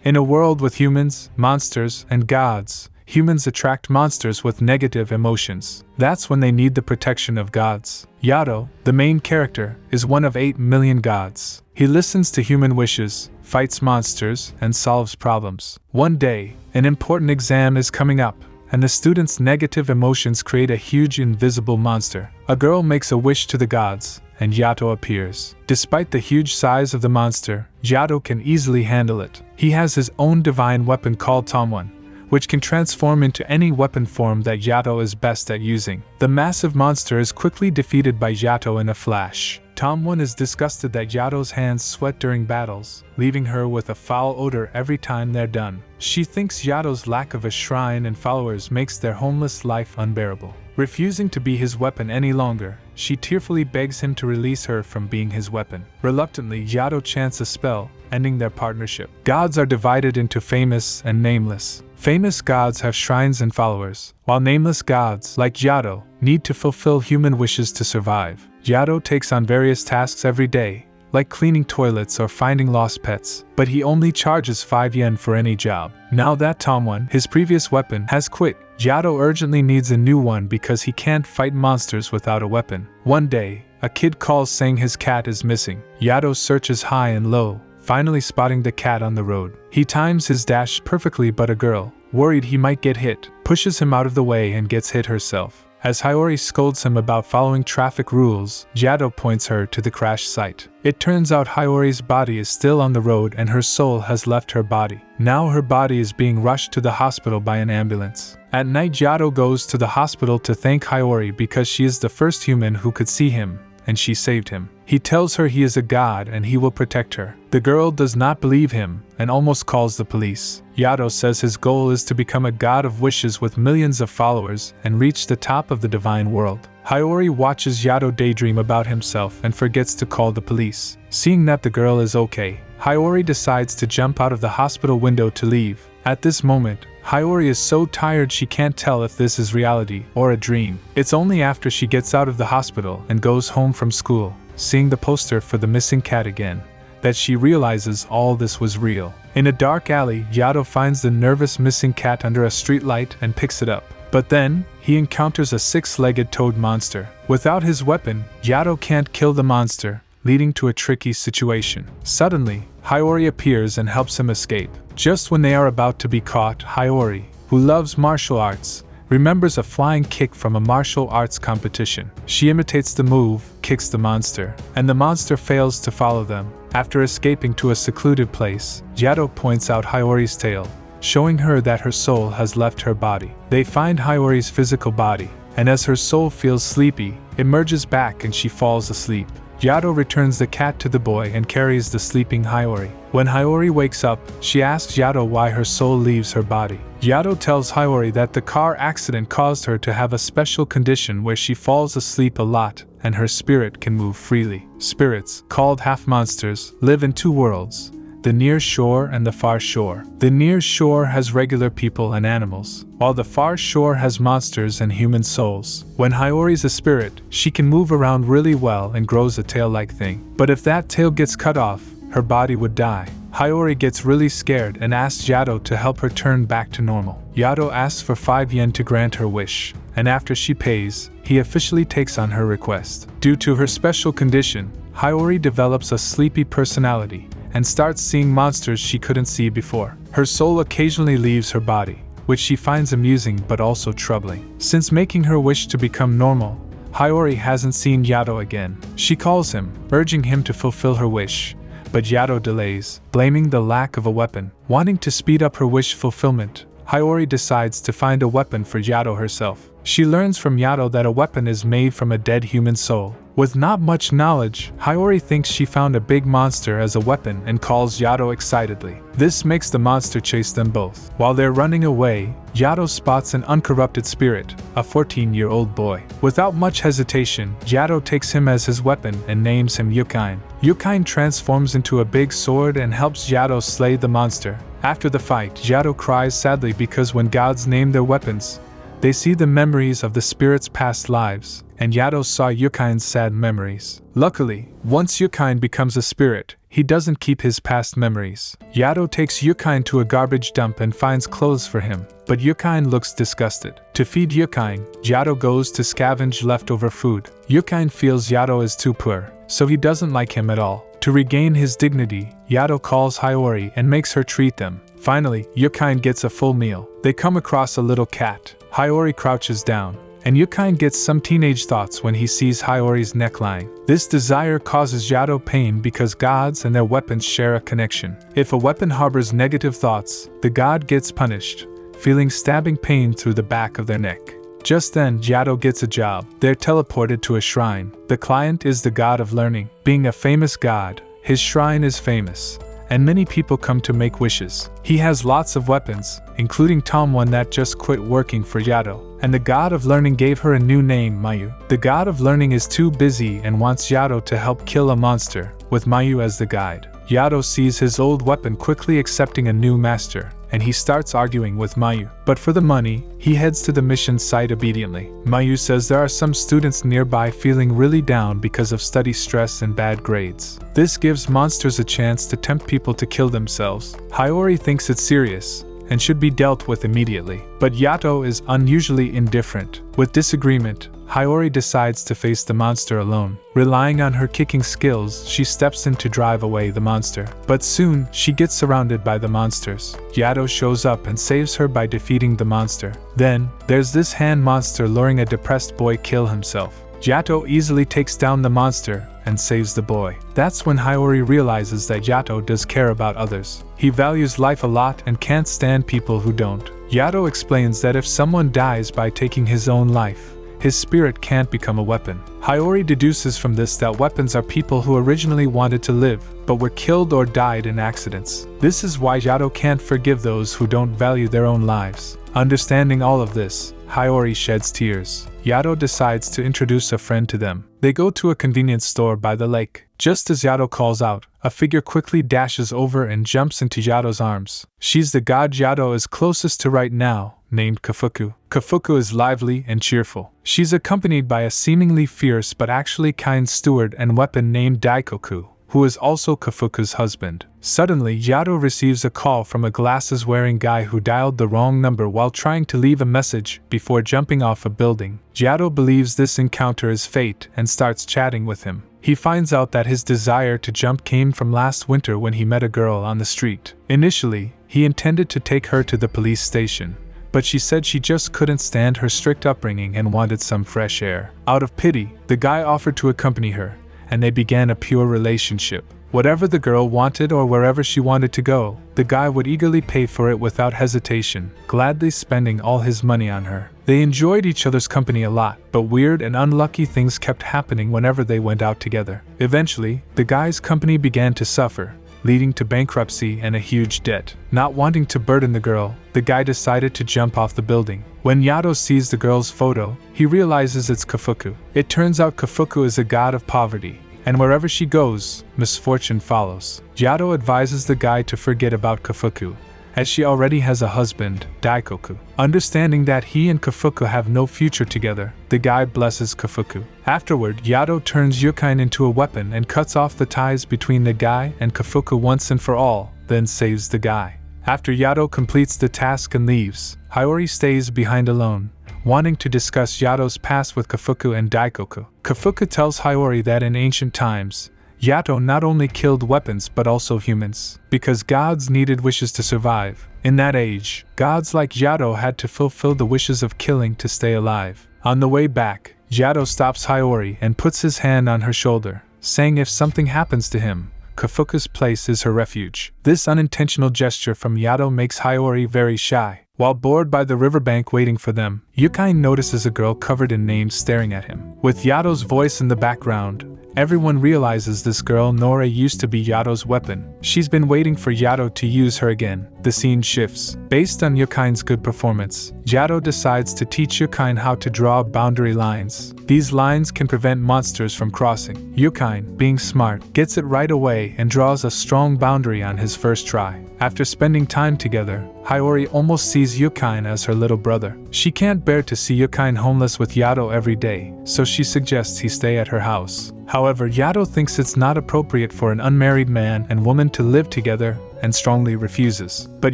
In a world with humans, monsters, and gods, humans attract monsters with negative emotions. That's when they need the protection of gods. Yato, the main character, is one of 8 million gods. He listens to human wishes, fights monsters, and solves problems. One day, an important exam is coming up, and the students' negative emotions create a huge invisible monster. A girl makes a wish to the gods, and Yato appears. Despite the huge size of the monster, Yato can easily handle it. He has his own divine weapon called Tomon, which can transform into any weapon form that Yato is best at using. The massive monster is quickly defeated by Yato in a flash. Tomon is disgusted that Yato's hands sweat during battles, leaving her with a foul odor every time they're done. She thinks Yato's lack of a shrine and followers makes their homeless life unbearable. Refusing to be his weapon any longer, she tearfully begs him to release her from being his weapon. Reluctantly, Yato chants a spell, ending their partnership. Gods are divided into famous and nameless. Famous gods have shrines and followers, while nameless gods, like Yato, need to fulfill human wishes to survive. Yato takes on various tasks every day, like cleaning toilets or finding lost pets, but he only charges 5 yen for any job. Now that Tomon, his previous weapon, has quit, Yato urgently needs a new one because he can't fight monsters without a weapon. One day, a kid calls saying his cat is missing. Yato searches high and low, finally spotting the cat on the road. He times his dash perfectly, but a girl, worried he might get hit, pushes him out of the way and gets hit herself. As Hiyori scolds him about following traffic rules, Yato points her to the crash site. It turns out Hiyori's body is still on the road and her soul has left her body. Now her body is being rushed to the hospital by an ambulance. At night, Yato goes to the hospital to thank Hiyori because she is the first human who could see him, and she saved him. He tells her he is a god and he will protect her. The girl does not believe him and almost calls the police. Yato says his goal is to become a god of wishes with millions of followers and reach the top of the divine world. Hiyori watches Yato daydream about himself and forgets to call the police. Seeing that the girl is okay, Hiyori decides to jump out of the hospital window to leave. At this moment, Hiyori is so tired she can't tell if this is reality or a dream. It's only after she gets out of the hospital and goes home from school, seeing the poster for the missing cat again, that she realizes all this was real. In a dark alley, Yato finds the nervous missing cat under a streetlight and picks it up. But then, he encounters a 6-legged toad monster. Without his weapon, Yato can't kill the monster, leading to a tricky situation. Suddenly, Hiyori appears and helps him escape. Just when they are about to be caught, Hiyori, who loves martial arts, remembers a flying kick from a martial arts competition. She imitates the move, kicks the monster, and the monster fails to follow them. After escaping to a secluded place, Yato points out Hiyori's tail, showing her that her soul has left her body. They find Hiyori's physical body, and as her soul feels sleepy, it merges back and she falls asleep. Yato returns the cat to the boy and carries the sleeping Hiyori. When Hiyori wakes up, she asks Yato why her soul leaves her body. Yato tells Hiyori that the car accident caused her to have a special condition where she falls asleep a lot and her spirit can move freely. Spirits, called half-monsters, live in 2 worlds, the near shore and the far shore. The near shore has regular people and animals, while the far shore has monsters and human souls. When Hiyori's a spirit, she can move around really well and grows a tail-like thing. But if that tail gets cut off, her body would die. Hiyori gets really scared and asks Yato to help her turn back to normal. Yato asks for 5 yen to grant her wish, and after she pays, he officially takes on her request. Due to her special condition, Hiyori develops a sleepy personality and starts seeing monsters she couldn't see before. Her soul occasionally leaves her body, which she finds amusing but also troubling. Since making her wish to become normal, Hiyori hasn't seen Yato again. She calls him, urging him to fulfill her wish, but Yato delays, blaming the lack of a weapon. Wanting to speed up her wish fulfillment, Hiyori decides to find a weapon for Yato herself. She learns from Yato that a weapon is made from a dead human soul. With not much knowledge, Hiyori thinks she found a big monster as a weapon and calls Yato excitedly. This makes the monster chase them both. While they're running away, Yato spots an uncorrupted spirit, a 14-year-old boy. Without much hesitation, Yato takes him as his weapon and names him Yukine. Yukine transforms into a big sword and helps Yato slay the monster. After the fight, Yato cries sadly because when gods name their weapons, They see the memories of the spirit's past lives, and Yato saw Yukine's sad memories. Luckily, once Yukine becomes a spirit, he doesn't keep his past memories. Yato takes Yukine to a garbage dump and finds clothes for him, but Yukine looks disgusted. To feed Yukine, Yato goes to scavenge leftover food. Yukine feels Yato is too poor, so he doesn't like him at all. To regain his dignity, Yato calls Hiyori and makes her treat them. Finally, Yukine gets a full meal. They come across a little cat. Hiyori crouches down, and Yukine gets some teenage thoughts when he sees Hiyori's neckline. This desire causes Yato pain because gods and their weapons share a connection. If a weapon harbors negative thoughts, the god gets punished, feeling stabbing pain through the back of their neck. Just then, Yato gets a job. They're teleported to a shrine. The client is the god of learning. Being a famous god, his shrine is famous, and many people come to make wishes. He has lots of weapons, including one that just quit working for Yato, and the god of learning gave her a new name, Mayu. The god of learning is too busy and wants Yato to help kill a monster, with Mayu as the guide. Yato sees his old weapon quickly accepting a new master, and he starts arguing with Mayu. But for the money, he heads to the mission site obediently. Mayu says there are some students nearby feeling really down because of study stress and bad grades. This gives monsters a chance to tempt people to kill themselves. Hiyori thinks it's serious and should be dealt with immediately, but Yato is unusually indifferent. With disagreement, Hiyori decides to face the monster alone. Relying on her kicking skills, she steps in to drive away the monster. But soon, she gets surrounded by the monsters. Yato shows up and saves her by defeating the monster. Then, there's this hand monster luring a depressed boy kill himself. Yato easily takes down the monster and saves the boy. That's when Hiyori realizes that Yato does care about others. He values life a lot and can't stand people who don't. Yato explains that if someone dies by taking his own life, his spirit can't become a weapon. Hiyori deduces from this that weapons are people who originally wanted to live, but were killed or died in accidents. This is why Yato can't forgive those who don't value their own lives. Understanding all of this, Hiyori sheds tears. Yato decides to introduce a friend to them. They go to a convenience store by the lake. Just as Yato calls out, a figure quickly dashes over and jumps into Yato's arms. She's the god Yato is closest to right now, named Kofuku. Kofuku is lively and cheerful. She's accompanied by a seemingly fierce but actually kind steward and weapon named Daikoku, who is also Kofuku's husband. Suddenly, Yato receives a call from a glasses-wearing guy who dialed the wrong number while trying to leave a message before jumping off a building. Yato believes this encounter is fate and starts chatting with him. He finds out that his desire to jump came from last winter when he met a girl on the street. Initially, he intended to take her to the police station, but she said she just couldn't stand her strict upbringing and wanted some fresh air. Out of pity, the guy offered to accompany her, and they began a pure relationship. Whatever the girl wanted or wherever she wanted to go, the guy would eagerly pay for it without hesitation, gladly spending all his money on her. They enjoyed each other's company a lot, but weird and unlucky things kept happening whenever they went out together. Eventually, the guy's company began to suffer, leading to bankruptcy and a huge debt. Not wanting to burden the girl, the guy decided to jump off the building. When Yato sees the girl's photo, he realizes it's Kofuku. It turns out Kofuku is a god of poverty, and wherever she goes, misfortune follows. Yato advises the guy to forget about Kofuku, as she already has a husband, Daikoku. Understanding that he and Kofuku have no future together, the guy blesses Kofuku. Afterward, Yato turns Yukine into a weapon and cuts off the ties between the guy and Kofuku once and for all, then saves the guy. After Yato completes the task and leaves, Hiyori stays behind alone, wanting to discuss Yato's past with Kofuku and Daikoku. Kofuku tells Hiyori that in ancient times, Yato not only killed weapons but also humans, because gods needed wishes to survive. In that age, gods like Yato had to fulfill the wishes of killing to stay alive. On the way back, Yato stops Hiyori and puts his hand on her shoulder, saying if something happens to him, Kofuku's place is her refuge. This unintentional gesture from Yato makes Hiyori very shy. While bored by the riverbank waiting for them, Yukine notices a girl covered in names staring at him. With Yato's voice in the background, everyone realizes this girl Nora used to be Yato's weapon. She's been waiting for Yato to use her again. The scene shifts. Based on Yukine's good performance, Yato decides to teach Yukine how to draw boundary lines. These lines can prevent monsters from crossing. Yukine, being smart, gets it right away and draws a strong boundary on his first try. After spending time together, Hiyori almost sees Yukine as her little brother. She can't bear to see Yukine homeless with Yato every day, so she suggests he stay at her house. However, Yato thinks it's not appropriate for an unmarried man and woman to live together and strongly refuses. But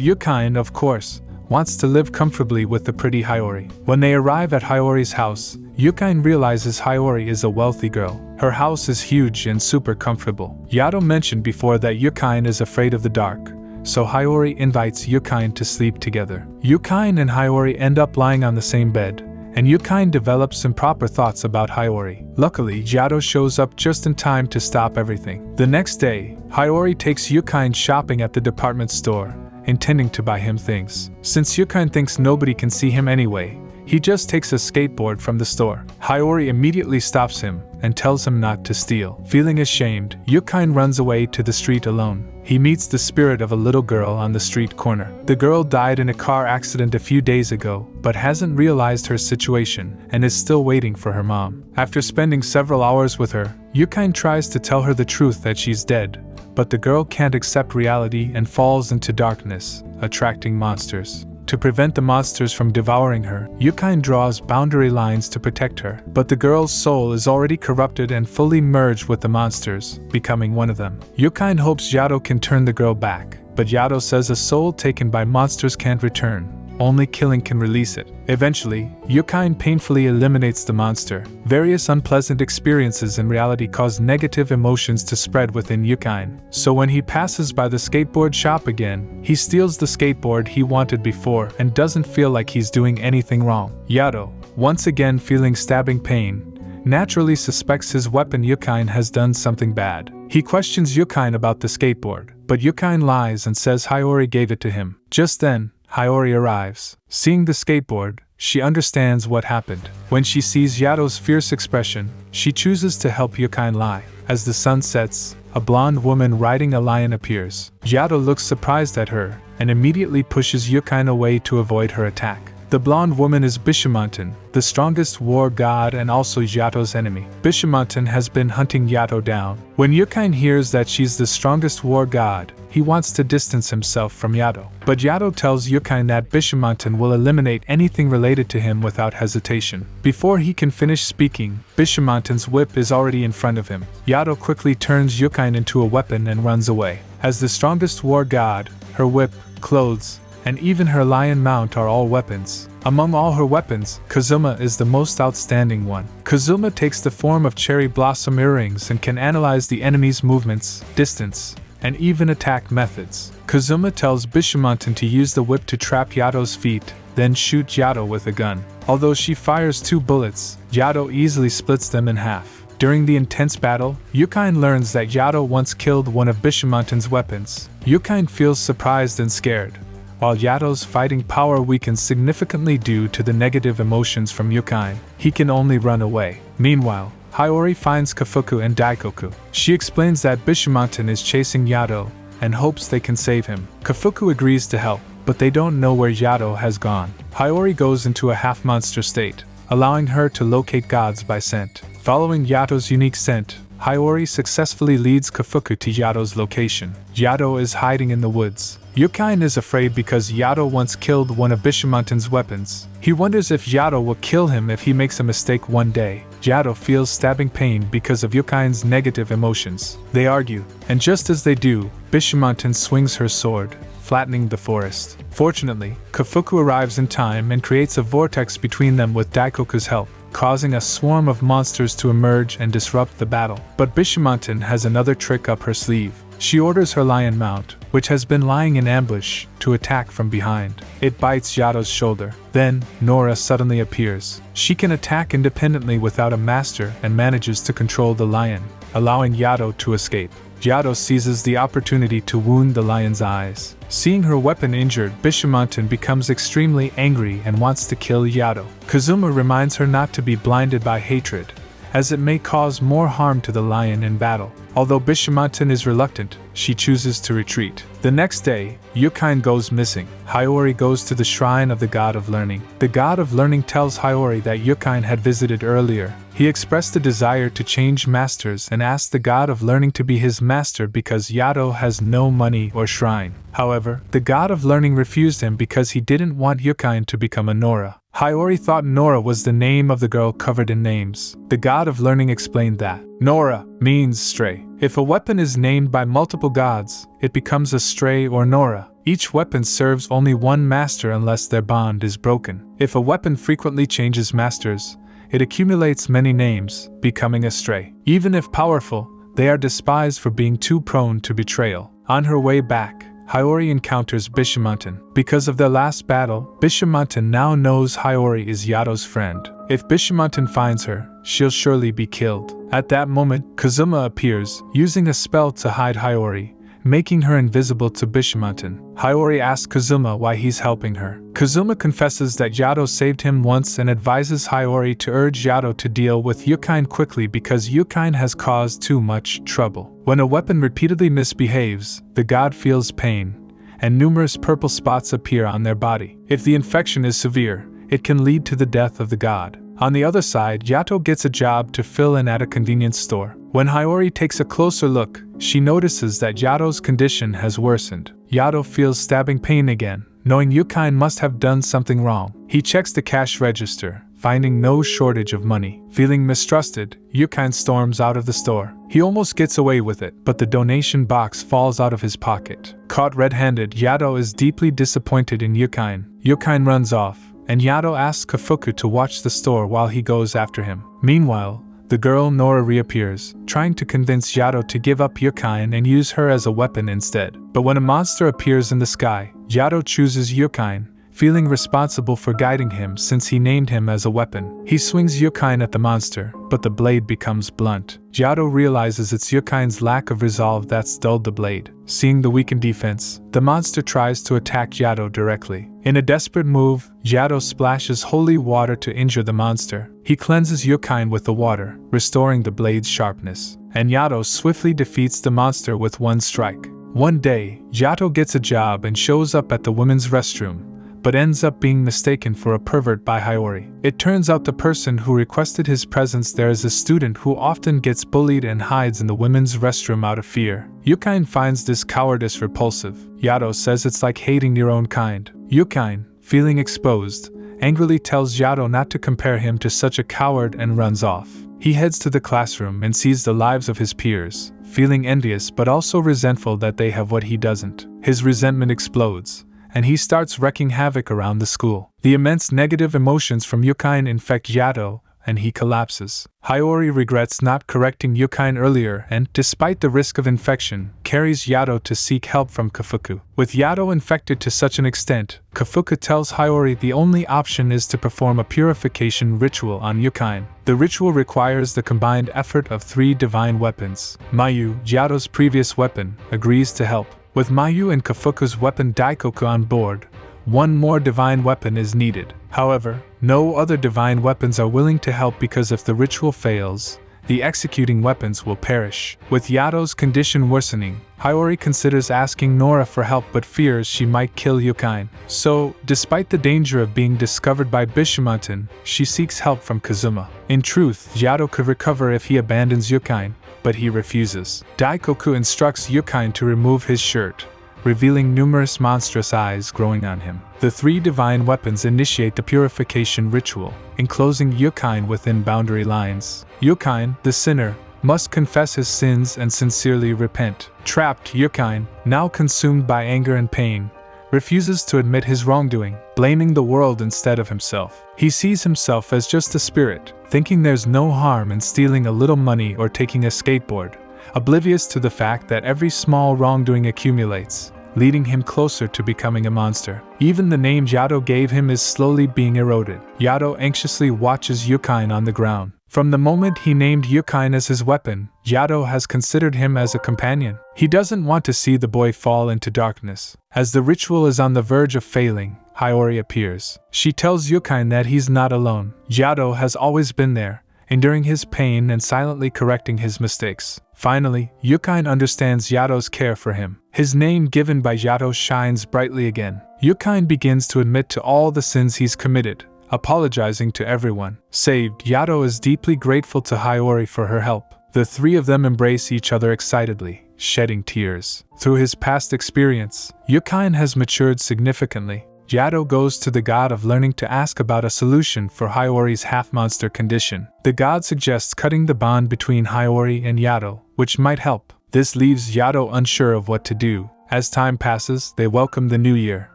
Yukine, of course, wants to live comfortably with the pretty Hiyori. When they arrive at Hiyori's house, Yukine realizes Hiyori is a wealthy girl. Her house is huge and super comfortable. Yato mentioned before that Yukine is afraid of the dark, so Hiyori invites Yukine to sleep together. Yukine and Hiyori end up lying on the same bed, and Yukine develops improper thoughts about Hiyori. Luckily, Yato shows up just in time to stop everything. The next day, Hiyori takes Yukine shopping at the department store, intending to buy him things. Since Yukine thinks nobody can see him anyway, he just takes a skateboard from the store. Hiyori immediately stops him and tells him not to steal. Feeling ashamed, Yukine runs away to the street alone. He meets the spirit of a little girl on the street corner. The girl died in a car accident a few days ago, but hasn't realized her situation and is still waiting for her mom. After spending several hours with her, Yukine tries to tell her the truth that she's dead, but the girl can't accept reality and falls into darkness, attracting monsters. To prevent the monsters from devouring her, Yukine draws boundary lines to protect her, but the girl's soul is already corrupted and fully merged with the monsters, becoming one of them. Yukine hopes Yato can turn the girl back, but Yato says a soul taken by monsters can't return. Only killing can release it. Eventually, Yukine painfully eliminates the monster. Various unpleasant experiences in reality cause negative emotions to spread within Yukine. So when he passes by the skateboard shop again, he steals the skateboard he wanted before and doesn't feel like he's doing anything wrong. Yato, once again feeling stabbing pain, naturally suspects his weapon Yukine has done something bad. He questions Yukine about the skateboard, but Yukine lies and says Hiyori gave it to him. Just then, Hiyori arrives. Seeing the skateboard, she understands what happened. When she sees Yato's fierce expression, she chooses to help Yukine lie. As the sun sets, a blonde woman riding a lion appears. Yato looks surprised at her and immediately pushes Yukine away to avoid her attack. The blonde woman is Bishamon, the strongest war god and also Yato's enemy. Bishamon has been hunting Yato down. When Yukine hears that she's the strongest war god, he wants to distance himself from Yato. But Yato tells Yukine that Bishamon will eliminate anything related to him without hesitation. Before he can finish speaking, Bishamon's whip is already in front of him. Yato quickly turns Yukine into a weapon and runs away. As the strongest war god, her whip, clothes, and even her lion mount are all weapons. Among all her weapons, Kazuma is the most outstanding one. Kazuma takes the form of cherry blossom earrings and can analyze the enemy's movements, distance, and even attack methods. Kazuma tells Bishamon to use the whip to trap Yato's feet, then shoot Yato with a gun. Although she fires 2 bullets, Yato easily splits them in half. During the intense battle, Yukine learns that Yato once killed one of Bishamon's weapons. Yukine feels surprised and scared, while Yato's fighting power weakens significantly due to the negative emotions from Yukine. He can only run away. Meanwhile, Hiyori finds Kofuku and Daikoku. She explains that Bishamon is chasing Yato and hopes they can save him. Kofuku agrees to help, but they don't know where Yato has gone. Hiyori goes into a half-monster state, allowing her to locate gods by scent. Following Yato's unique scent, Hiyori successfully leads Kofuku to Yato's location. Yato is hiding in the woods. Yukine is afraid because Yato once killed one of Bishamon's weapons. He wonders if Yato will kill him if he makes a mistake one day. Yato feels stabbing pain because of Yukine's negative emotions. They argue, and just as they do, Bishamon swings her sword, flattening the forest. Fortunately, Kofuku arrives in time and creates a vortex between them with Daikoku's help, causing a swarm of monsters to emerge and disrupt the battle. But Bishamon has another trick up her sleeve. She orders her lion mount, which has been lying in ambush, to attack from behind. It bites Yato's shoulder. Then, Nora suddenly appears. She can attack independently without a master and manages to control the lion, allowing Yato to escape. Yato seizes the opportunity to wound the lion's eyes. Seeing her weapon injured, Bishamon becomes extremely angry and wants to kill Yato. Kazuma reminds her not to be blinded by hatred, as it may cause more harm to the lion in battle. Although Bishamon is reluctant, she chooses to retreat. The next day, Yukine goes missing. Hiyori goes to the shrine of the God of Learning. The God of Learning tells Hiyori that Yukine had visited earlier, He expressed a desire to change masters and asked the god of learning to be his master because Yato has no money or shrine. However, the god of learning refused him because he didn't want Yukine to become a Nora. Hiyori thought Nora was the name of the girl covered in names. The god of learning explained that Nora means stray. If a weapon is named by multiple gods, it becomes a stray or Nora. Each weapon serves only one master unless their bond is broken. If a weapon frequently changes masters, it accumulates many names, becoming a stray. Even if powerful, they are despised for being too prone to betrayal. On her way back, Hiyori encounters Bishamon. Because of their last battle, Bishamon now knows Hiyori is Yato's friend. If Bishamon finds her, she'll surely be killed. At that moment, Kazuma appears, using a spell to hide Hiyori, making her invisible to Bishamon. Hiyori asks Kazuma why he's helping her. Kazuma confesses that Yato saved him once and advises Hiyori to urge Yato to deal with Yukine quickly because Yukine has caused too much trouble. When a weapon repeatedly misbehaves, the god feels pain, and numerous purple spots appear on their body. If the infection is severe, it can lead to the death of the god. On the other side, Yato gets a job to fill in at a convenience store. When Hiyori takes a closer look, she notices that Yato's condition has worsened. Yato feels stabbing pain again, knowing Yukine must have done something wrong. He checks the cash register, finding no shortage of money. Feeling mistrusted, Yukine storms out of the store. He almost gets away with it, but the donation box falls out of his pocket. Caught red-handed, Yato is deeply disappointed in Yukine. Yukine runs off, and Yato asks Kofuku to watch the store while he goes after him. Meanwhile, the girl Nora reappears, trying to convince Yato to give up Yukine and use her as a weapon instead. But when a monster appears in the sky, Yato chooses Yukine, feeling responsible for guiding him since he named him as a weapon. He swings Yukine at the monster, but the blade becomes blunt. Yato realizes it's Yukine's lack of resolve that's dulled the blade. Seeing the weakened defense, the monster tries to attack Yato directly. In a desperate move, Yato splashes holy water to injure the monster. He cleanses Yukine with the water, restoring the blade's sharpness, and Yato swiftly defeats the monster with one strike. One day, Yato gets a job and shows up at the women's restroom, but ends up being mistaken for a pervert by Hiyori. It turns out the person who requested his presence there is a student who often gets bullied and hides in the women's restroom out of fear. Yukine finds this cowardice repulsive. Yato says it's like hating your own kind. Yukine, feeling exposed, angrily tells Yato not to compare him to such a coward and runs off. He heads to the classroom and sees the lives of his peers, feeling envious but also resentful that they have what he doesn't. His resentment explodes, and he starts wreaking havoc around the school. The immense negative emotions from Yukine infect Yato, and he collapses. Hiyori regrets not correcting Yukine earlier and, despite the risk of infection, carries Yato to seek help from Kofuku. With Yato infected to such an extent, Kofuku tells Hiyori the only option is to perform a purification ritual on Yukine. The ritual requires the combined effort of 3 divine weapons. Mayu, Yato's previous weapon, agrees to help. With Mayu and Kofuku's weapon Daikoku on board, one more divine weapon is needed. However, no other divine weapons are willing to help because if the ritual fails, the executing weapons will perish. With Yato's condition worsening, Hiyori considers asking Nora for help but fears she might kill Yukine. So, despite the danger of being discovered by Bishamon, she seeks help from Kazuma. In truth, Yato could recover if he abandons Yukine, but he refuses. Daikoku instructs Yukine to remove his shirt, revealing numerous monstrous eyes growing on him. The 3 divine weapons initiate the purification ritual, enclosing Yukine within boundary lines. Yukine, the sinner, must confess his sins and sincerely repent. Trapped, Yukine, now consumed by anger and pain, refuses to admit his wrongdoing, blaming the world instead of himself. He sees himself as just a spirit, thinking there's no harm in stealing a little money or taking a skateboard, oblivious to the fact that every small wrongdoing accumulates, leading him closer to becoming a monster. Even the name Yato gave him is slowly being eroded. Yato anxiously watches Yukine on the ground. From the moment he named Yukine as his weapon, Yato has considered him as a companion. He doesn't want to see the boy fall into darkness. As the ritual is on the verge of failing, Hiyori appears. She tells Yukine that he's not alone. Yato has always been there, enduring his pain and silently correcting his mistakes. Finally, Yukine understands Yato's care for him. His name given by Yato shines brightly again. Yukine begins to admit to all the sins he's committed, apologizing to everyone. Saved, Yato is deeply grateful to Hiyori for her help. The three of them embrace each other excitedly, shedding tears. Through his past experience, Yukine has matured significantly. Yato goes to the god of learning to ask about a solution for Hiyori's half-monster condition. The god suggests cutting the bond between Hiyori and Yato, which might help. This leaves Yato unsure of what to do. As time passes, they welcome the new year.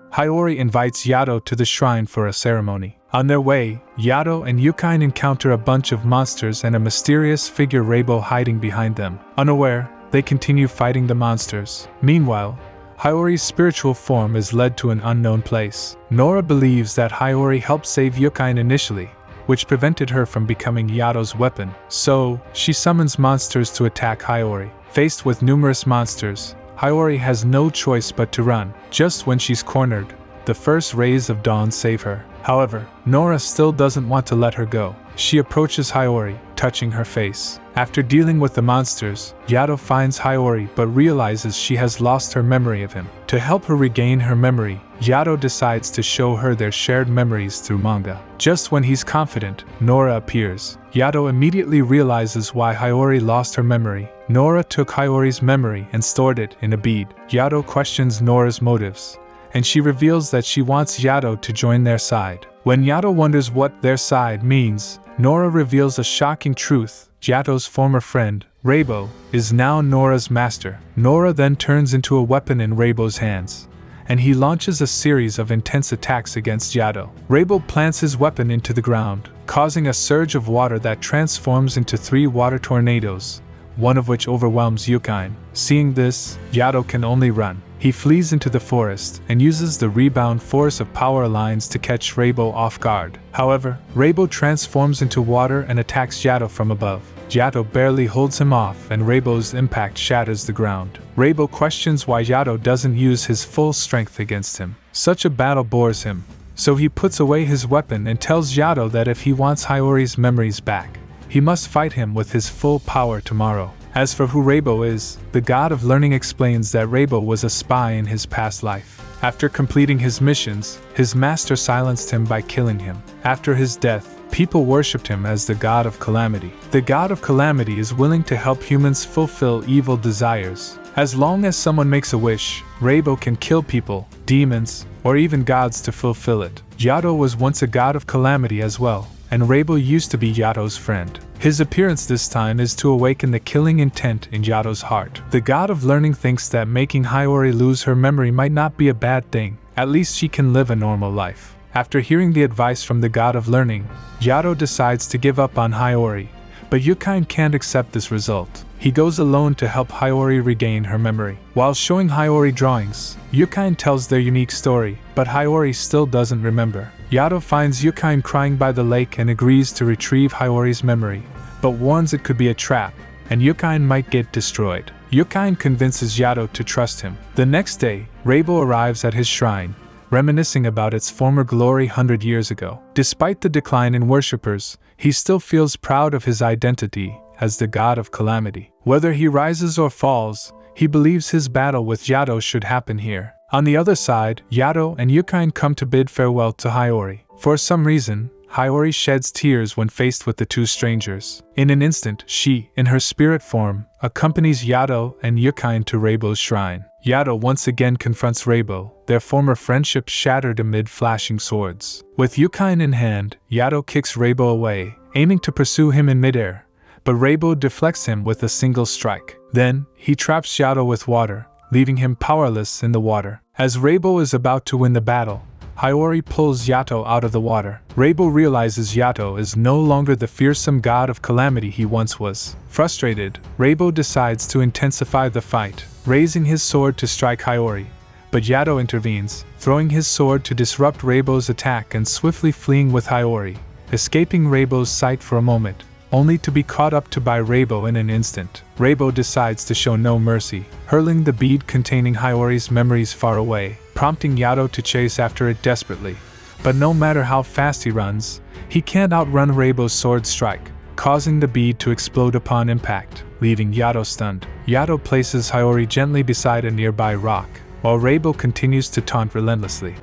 Hiyori invites Yato to the shrine for a ceremony. On their way, Yato and Yukine encounter a bunch of monsters and a mysterious figure Rabo hiding behind them. Unaware, they continue fighting the monsters. Meanwhile, Hiyori's spiritual form is led to an unknown place. Nora believes that Hiyori helped save Yukine initially, which prevented her from becoming Yato's weapon. So, she summons monsters to attack Hiyori. Faced with numerous monsters, Hiyori has no choice but to run. Just when she's cornered, the first rays of dawn save her. However, Nora still doesn't want to let her go. She approaches Hiyori, touching her face. After dealing with the monsters, Yato finds Hiyori but realizes she has lost her memory of him. To help her regain her memory, Yato decides to show her their shared memories through manga. Just when he's confident, Nora appears. Yato immediately realizes why Hiyori lost her memory. Nora took Hiyori's memory and stored it in a bead. Yato questions Nora's motives, and she reveals that she wants Yato to join their side. When Yato wonders what their side means, Nora reveals a shocking truth. Yato's former friend, Rabo, is now Nora's master. Nora then turns into a weapon in Rabo's hands, and he launches a series of intense attacks against Yato. Rabo plants his weapon into the ground, causing a surge of water that transforms into 3 water tornadoes, one of which overwhelms Yukine. Seeing this, Yato can only run. He flees into the forest and uses the rebound force of power lines to catch Rabo off guard. However, Rabo transforms into water and attacks Yato from above. Yato barely holds him off and Rabo's impact shatters the ground. Rabo questions why Yato doesn't use his full strength against him. Such a battle bores him, so he puts away his weapon and tells Yato that if he wants Hiyori's memories back, he must fight him with his full power tomorrow. As for who Rabo is, the god of learning explains that Rabo was a spy in his past life. After completing his missions, his master silenced him by killing him. After his death, people worshipped him as the god of calamity. The god of calamity is willing to help humans fulfill evil desires. As long as someone makes a wish, Rabo can kill people, demons, or even gods to fulfill it. Yato was once a god of calamity as well, and Rabo used to be Yato's friend. His appearance this time is to awaken the killing intent in Yato's heart. The god of learning thinks that making Hiyori lose her memory might not be a bad thing. At least she can live a normal life. After hearing the advice from the god of learning, Yato decides to give up on Hiyori, but Yukine can't accept this result. He goes alone to help Hiyori regain her memory. While showing Hiyori drawings, Yukine tells their unique story, but Hiyori still doesn't remember. Yato finds Yukine crying by the lake and agrees to retrieve Hiyori's memory, but warns it could be a trap, and Yukine might get destroyed. Yukine convinces Yato to trust him. The next day, Rabo arrives at his shrine, reminiscing about its former glory 100 years ago. Despite the decline in worshippers, he still feels proud of his identity as the god of calamity. Whether he rises or falls, he believes his battle with Yato should happen here. On the other side, Yato and Yukine come to bid farewell to Hiyori. For some reason, Hiyori sheds tears when faced with the two strangers. In an instant, she, in her spirit form, accompanies Yato and Yukine to Rabo's shrine. Yato once again confronts Rabo, their former friendship shattered amid flashing swords. With Yukine in hand, Yato kicks Rabo away, aiming to pursue him in midair, but Rabo deflects him with a single strike. Then, he traps Yato with water, leaving him powerless in the water. As Rabo is about to win the battle, Hiyori pulls Yato out of the water. Rabo realizes Yato is no longer the fearsome god of calamity he once was. Frustrated, Rabo decides to intensify the fight, raising his sword to strike Hiyori, but Yato intervenes, throwing his sword to disrupt Rabo's attack and swiftly fleeing with Hiyori, escaping Rabo's sight for a moment, only to be caught up to by Rabo in an instant. Rabo decides to show no mercy, hurling the bead containing Hiyori's memories far away, prompting Yato to chase after it desperately. But no matter how fast he runs, he can't outrun Rabo's sword strike, causing the bead to explode upon impact, leaving Yato stunned. Yato places Hiyori gently beside a nearby rock, while Rabo continues to taunt relentlessly.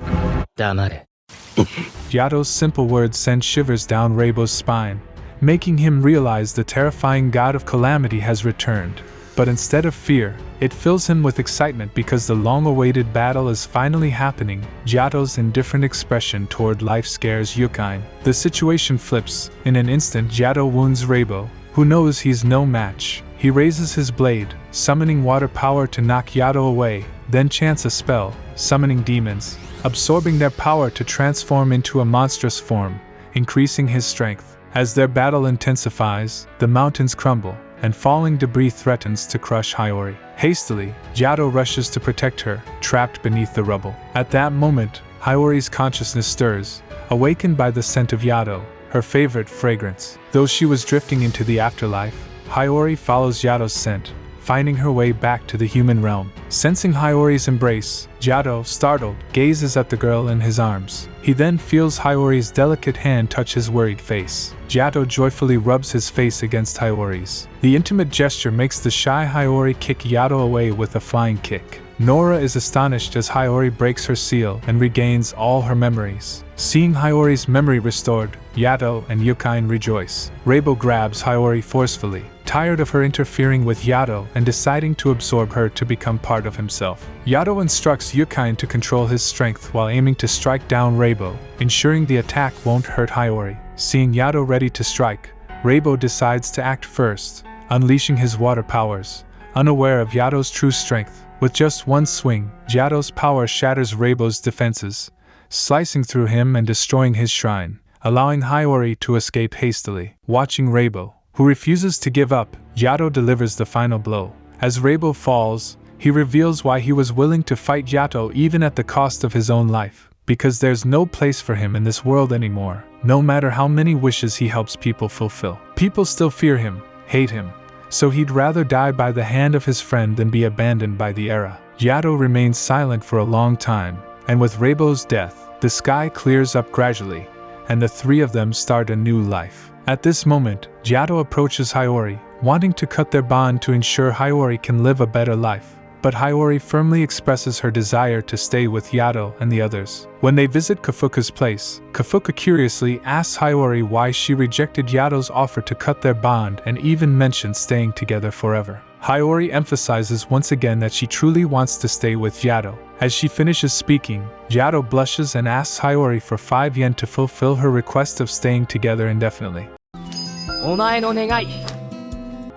黙れ。Yato's simple words send shivers down Rabo's spine, making him realize the terrifying god of calamity has returned. But instead of fear, it fills him with excitement because the long-awaited battle is finally happening. Yato's indifferent expression toward life scares Yukine. The situation flips. In an instant, Yato wounds Rabo, who knows he's no match. He raises his blade, summoning water power to knock Yato away, then chants a spell, summoning demons, absorbing their power to transform into a monstrous form, increasing his strength. As their battle intensifies, the mountains crumble, and falling debris threatens to crush Hiyori. Hastily, Yato rushes to protect her, trapped beneath the rubble. At that moment, Hiyori's consciousness stirs, awakened by the scent of Yato, her favorite fragrance. Though she was drifting into the afterlife, Hiyori follows Yato's scent, finding her way back to the human realm. Sensing Hiyori's embrace, Yato, startled, gazes at the girl in his arms. He then feels Hiyori's delicate hand touch his worried face. Yato joyfully rubs his face against Hiyori's. The intimate gesture makes the shy Hiyori kick Yato away with a flying kick. Nora is astonished as Hiyori breaks her seal and regains all her memories. Seeing Hiyori's memory restored, Yato and Yukine rejoice. Rabo grabs Hiyori forcefully, tired of her interfering with Yato and deciding to absorb her to become part of himself. Yato instructs Yukine to control his strength while aiming to strike down Rabo, ensuring the attack won't hurt Hiyori. Seeing Yato ready to strike, Rabo decides to act first, unleashing his water powers, unaware of Yato's true strength. With just one swing, Yato's power shatters Rabo's defenses, slicing through him and destroying his shrine, allowing Hiyori to escape hastily. Watching Rabo, who refuses to give up, Yato delivers the final blow. As Rabo falls, he reveals why he was willing to fight Yato even at the cost of his own life. Because there's no place for him in this world anymore, no matter how many wishes he helps people fulfill. People still fear him, hate him, so he'd rather die by the hand of his friend than be abandoned by the era. Yato remains silent for a long time, and with Rabo's death, the sky clears up gradually, and the three of them start a new life. At this moment, Yato approaches Hiyori, wanting to cut their bond to ensure Hiyori can live a better life. But Hiyori firmly expresses her desire to stay with Yato and the others. When they visit Kofuku's place, Kofuku curiously asks Hiyori why she rejected Yato's offer to cut their bond and even mentions staying together forever. Hiyori emphasizes once again that she truly wants to stay with Yato. As she finishes speaking, Yato blushes and asks Hiyori for 5 yen to fulfill her request of staying together indefinitely.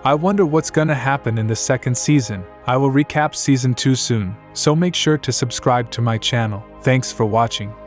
I wonder what's gonna happen in the second season. I will recap season 2 soon, so make sure to subscribe to my channel. Thanks for watching.